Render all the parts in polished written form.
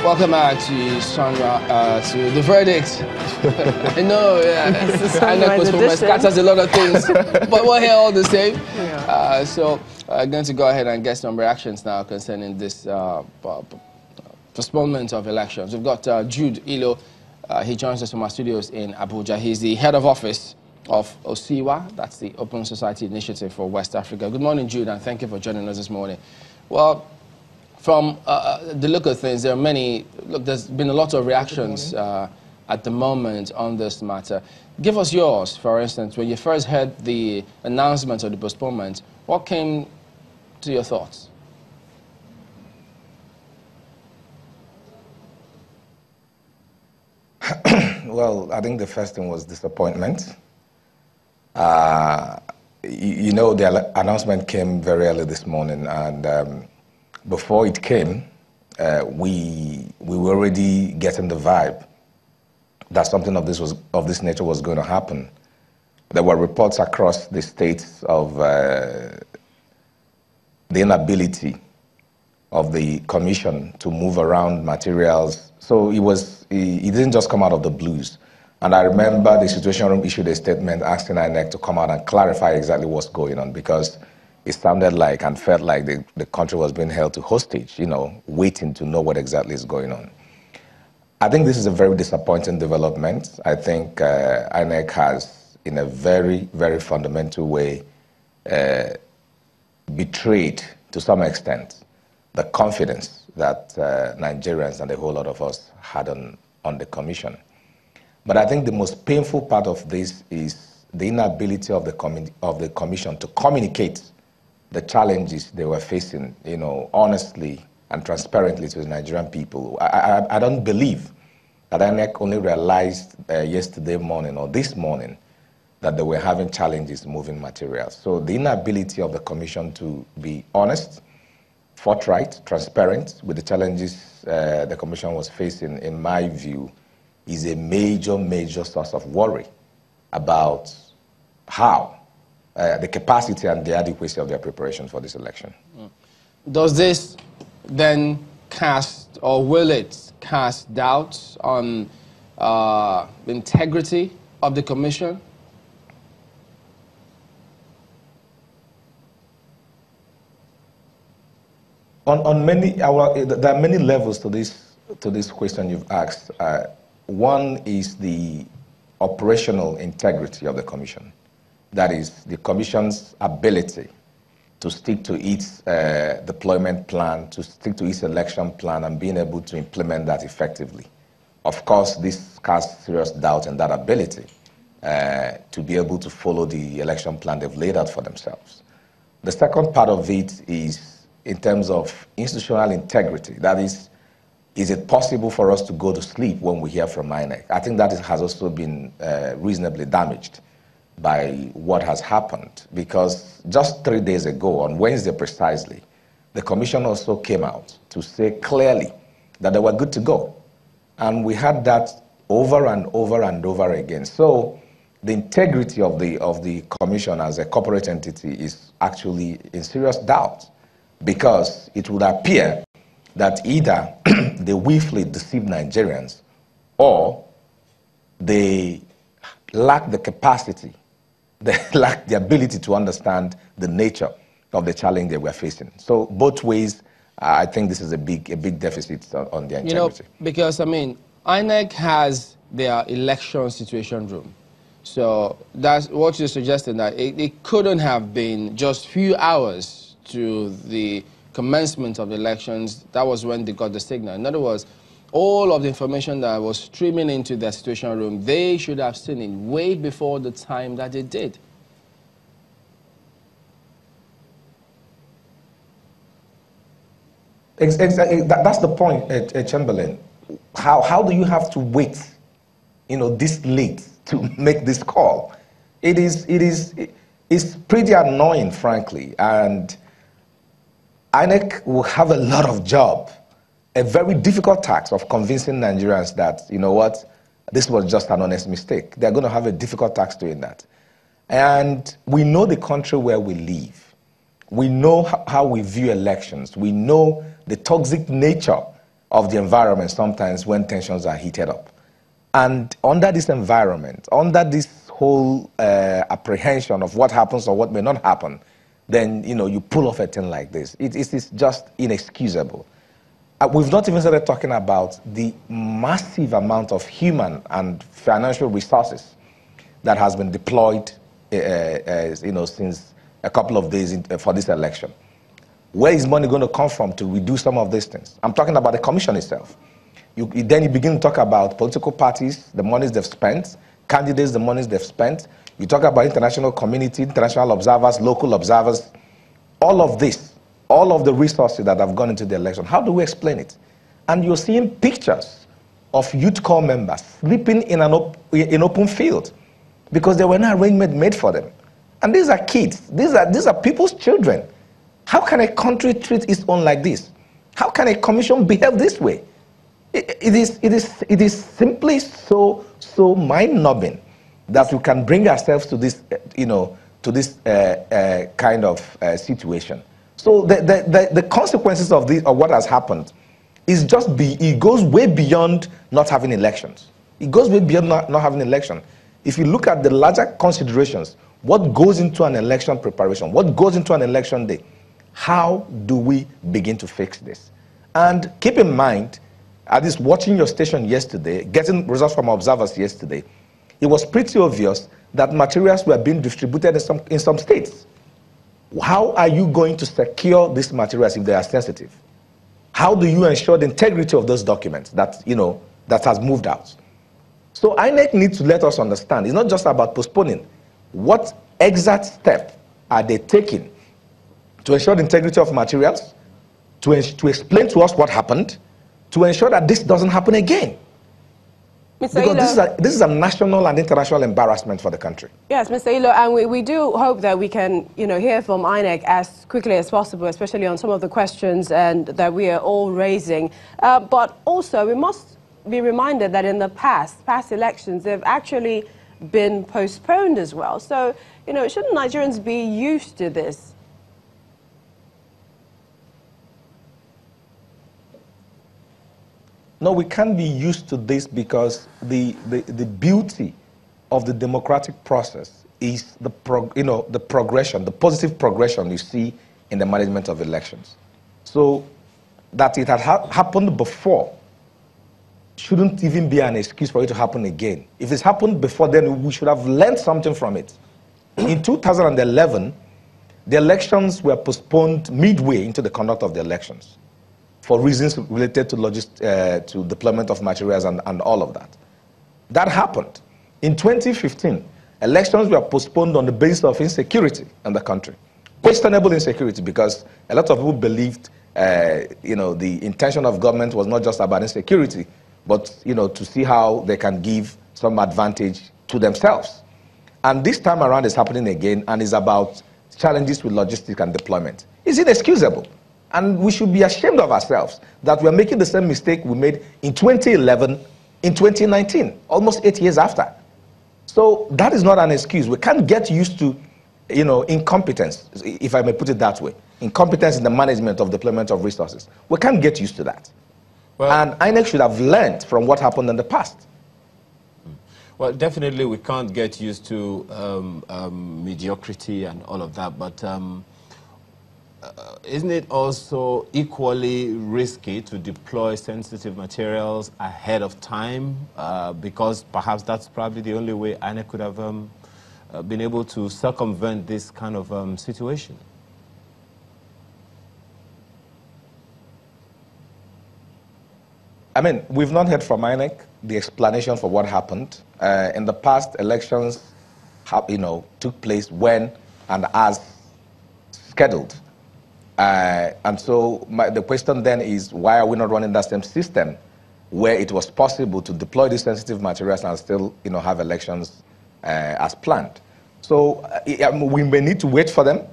Welcome back to Sandra, to the verdict. I know, yeah. I know postponement scatters a lot of things, but we're here all the same. Yeah. So I'm going to go ahead and get some reactions now concerning this postponement of elections. We've got Jude Ilo. He joins us from our studios in Abuja. He's the head of office of OSIWA, that's the Open Society Initiative for West Africa. Good morning, Jude, and thank you for joining us this morning. Well, from the look of things, there are many, look, there's been a lot of reactions at the moment on this matter. Give us yours, for instance, when you first heard the announcement of the postponement, what came to your thoughts? Well, I think the first thing was disappointment. You know, the announcement came very early this morning, and before it came, we were already getting the vibe that something of this nature was going to happen. There were reports across the states of the inability of the commission to move around materials. So it didn't just come out of the blues. And I remember the Situation Room issued a statement asking INEC to come out and clarify exactly what's going on, because it sounded like and felt like the country was being held to hostage, you know, waiting to know what exactly is going on. I think this is a very disappointing development. I think INEC has, in a very, very fundamental way, betrayed, to some extent, the confidence that Nigerians and a whole lot of us had on the commission. But I think the most painful part of this is the inability of the commission to communicate the challenges they were facing, you know, honestly and transparently to the Nigerian people. I don't believe that INEC only realized yesterday morning or this morning that they were having challenges moving materials. So the inability of the commission to be honest, forthright, transparent with the challenges the commission was facing, in my view, is a major, major source of worry about how the capacity and the adequacy of their preparation for this election. Does this then cast, or will it cast doubts on the integrity of the commission? On many, there are many levels to this question you've asked. One is the operational integrity of the commission. That is, the commission's ability to stick to its deployment plan, to stick to its election plan, and being able to implement that effectively. Of course, this casts serious doubt in that ability to be able to follow the election plan they've laid out for themselves. The second part of it is in terms of institutional integrity. That is it possible for us to go to sleep when we hear from INEC? I think that has also been reasonably damaged by what has happened, because just 3 days ago, on Wednesday precisely, the commission also came out to say clearly that they were good to go. And we had that over and over and over again. So the integrity of the commission as a corporate entity is actually in serious doubt, because it would appear that either they willfully deceive Nigerians, or they lack the capacity, they lack the ability to understand the nature of the challenge they were facing. So both ways, I think this is a big deficit on their integrity. You know, because, I mean, INEC has their election situation room. So that's what you're suggesting, that it couldn't have been just few hours to the commencement of the elections. That was when they got the signal. In other words, all of the information that was streaming into their situation room, they should have seen it way before the time that they did. Exactly. That's the point, Chamberlain. How do you have to wait, you know, this late to make this call? It's pretty annoying, frankly, and INEC will have a lot of job, a very difficult task of convincing Nigerians that, you know what, this was just an honest mistake. They're going to have a difficult task doing that. And we know the country where we live. We know how we view elections. We know the toxic nature of the environment sometimes when tensions are heated up. And under this environment, under this whole apprehension of what happens or what may not happen, then you pull off a thing like this. It is just inexcusable. We've not even started talking about the massive amount of human and financial resources that has been deployed, since a couple of days for this election. Where is money going to come from to redo some of these things? I'm talking about the commission itself. Then you begin to talk about political parties, the monies they've spent, candidates, the monies they've spent. You talk about international community, international observers, local observers, all of this. All of the resources that have gone into the election. How do we explain it? And you're seeing pictures of youth corps members sleeping in an open field because there were no arrangement made for them. And these are kids. These are people's children. How can a country treat its own like this? How can a commission behave this way? It is simply so mind-numbing that we can bring ourselves to this, kind of situation. So the consequences of what has happened is it goes way beyond not having elections. It goes way beyond not having election. If you look at the larger considerations, what goes into an election preparation, what goes into an election day, how do we begin to fix this? And keep in mind, at least watching your station yesterday, getting results from observers yesterday, it was pretty obvious that materials were being distributed in some states. How are you going to secure these materials if they are sensitive? How do you ensure the integrity of those documents that has moved out? So INEC needs to let us understand, it's not just about postponing. What exact step are they taking to ensure the integrity of materials, to explain to us what happened, to ensure that this doesn't happen again? Because this is a national and international embarrassment for the country. Yes, Mr. Ilo, and we do hope that we can, hear from INEC as quickly as possible, especially on some of the questions that we are all raising. But also, we must be reminded that in the past elections, they've actually been postponed as well. So, shouldn't Nigerians be used to this? No, we can't be used to this because the beauty of the democratic process is the progression, the positive progression you see in the management of elections. So that it had happened before shouldn't even be an excuse for it to happen again. If it's happened before, then we should have learned something from it. In 2011, the elections were postponed midway into the conduct of the elections, for reasons related to deployment of materials and all of that. That happened. In 2015, elections were postponed on the basis of insecurity in the country. Questionable insecurity, because a lot of people believed the intention of government was not just about insecurity, but to see how they can give some advantage to themselves. And this time around is happening again, and is about challenges with logistics and deployment. Is it excusable? And we should be ashamed of ourselves that we're making the same mistake we made in 2011, in 2019, almost 8 years after. So that is not an excuse. We can't get used to, incompetence, if I may put it that way. Incompetence in the management of deployment of resources. We can't get used to that. Well, and INEC should have learned from what happened in the past. Well, definitely we can't get used to mediocrity and all of that, but isn't it also equally risky to deploy sensitive materials ahead of time? Because perhaps that's probably the only way INEC could have been able to circumvent this kind of situation. I mean, we've not heard from INEC the explanation for what happened. In the past, elections took place when and as scheduled. And so the question then is, why are we not running that same system where it was possible to deploy these sensitive materials and still have elections as planned? So we may need to wait for them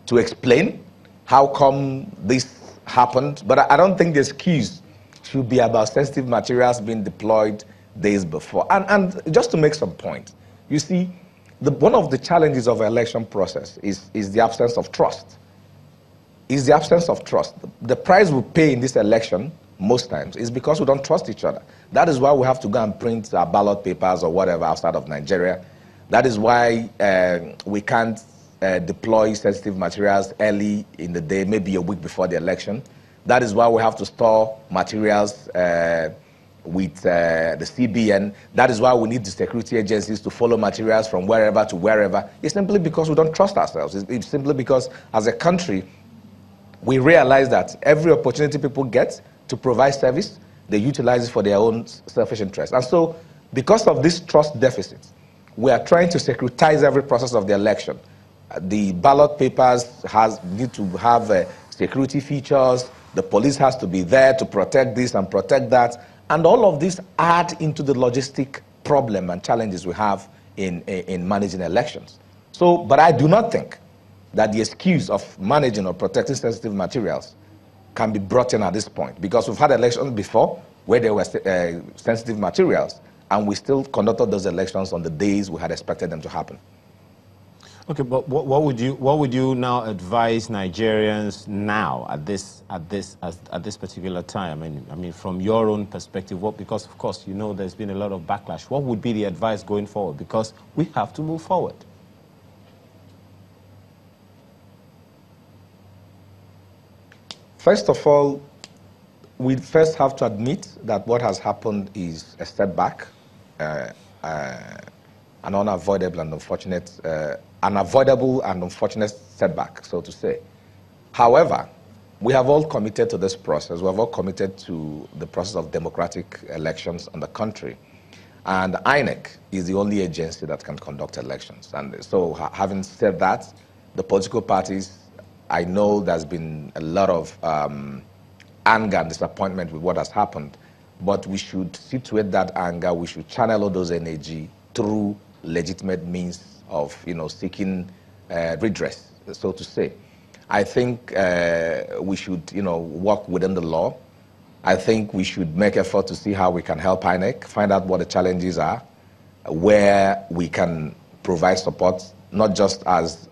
to explain how come this happened. But I don't think the excuse should be about sensitive materials being deployed days before. And just to make some point, you see, one of the challenges of the election process is the absence of trust. Is the absence of trust. The price we pay in this election most times, is because we don't trust each other. That is why we have to go and print our ballot papers or whatever outside of Nigeria. That is why we can't deploy sensitive materials early in the day, maybe a week before the election. That is why we have to store materials with the CBN. That is why we need the security agencies to follow materials from wherever to wherever. It's simply because we don't trust ourselves. It's simply because, as a country, we realize that every opportunity people get to provide service, they utilize it for their own selfish interests. And so, because of this trust deficit, we are trying to securitize every process of the election. The ballot papers need to have security features. The police has to be there to protect this and protect that. And all of this add into the logistic problem and challenges we have in managing elections. So, but I do not think that the excuse of managing or protecting sensitive materials can be brought in at this point, because we've had elections before where there were sensitive materials, and we still conducted those elections on the days we had expected them to happen. Okay, but what would you now advise Nigerians now at this particular time? I mean, from your own perspective, because of course you know there's been a lot of backlash. What would be the advice going forward? Because we have to move forward. First of all, we first have to admit that what has happened is a setback, an unavoidable and unfortunate, unavoidable and unfortunate setback, so to say. However, we have all committed to this process. We have all committed to the process of democratic elections in the country. And INEC is the only agency that can conduct elections. And so, having said that, the political parties, I know there's been a lot of anger and disappointment with what has happened, but we should situate that anger, we should channel all those energy through legitimate means of, seeking redress, so to say. I think we should, work within the law. I think we should make effort to see how we can help INEC, find out what the challenges are, where we can provide support, not just as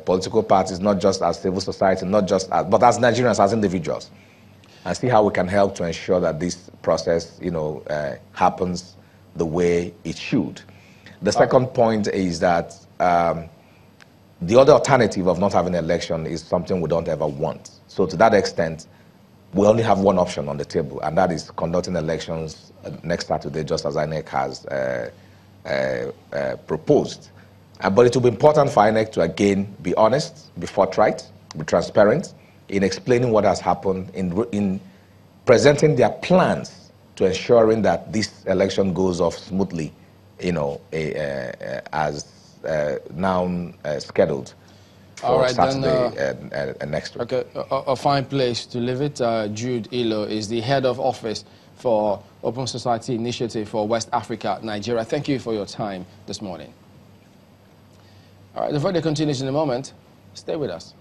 political parties, not just as civil society, but as Nigerians, as individuals, and see how we can help to ensure that this process, happens the way it should. The second point is that the other alternative of not having an election is something we don't ever want. So to that extent, we only have one option on the table, and that is conducting elections next Saturday, just as INEC has proposed. But it will be important for INEC to, again, be honest, be forthright, be transparent in explaining what has happened, in presenting their plans to ensuring that this election goes off smoothly, as now scheduled for Saturday next week. Okay, a fine place to leave it. Jude Ilo is the head of office for Open Society Initiative for West Africa, Nigeria. Thank you for your time this morning. All right, the vote continues in a moment. Stay with us.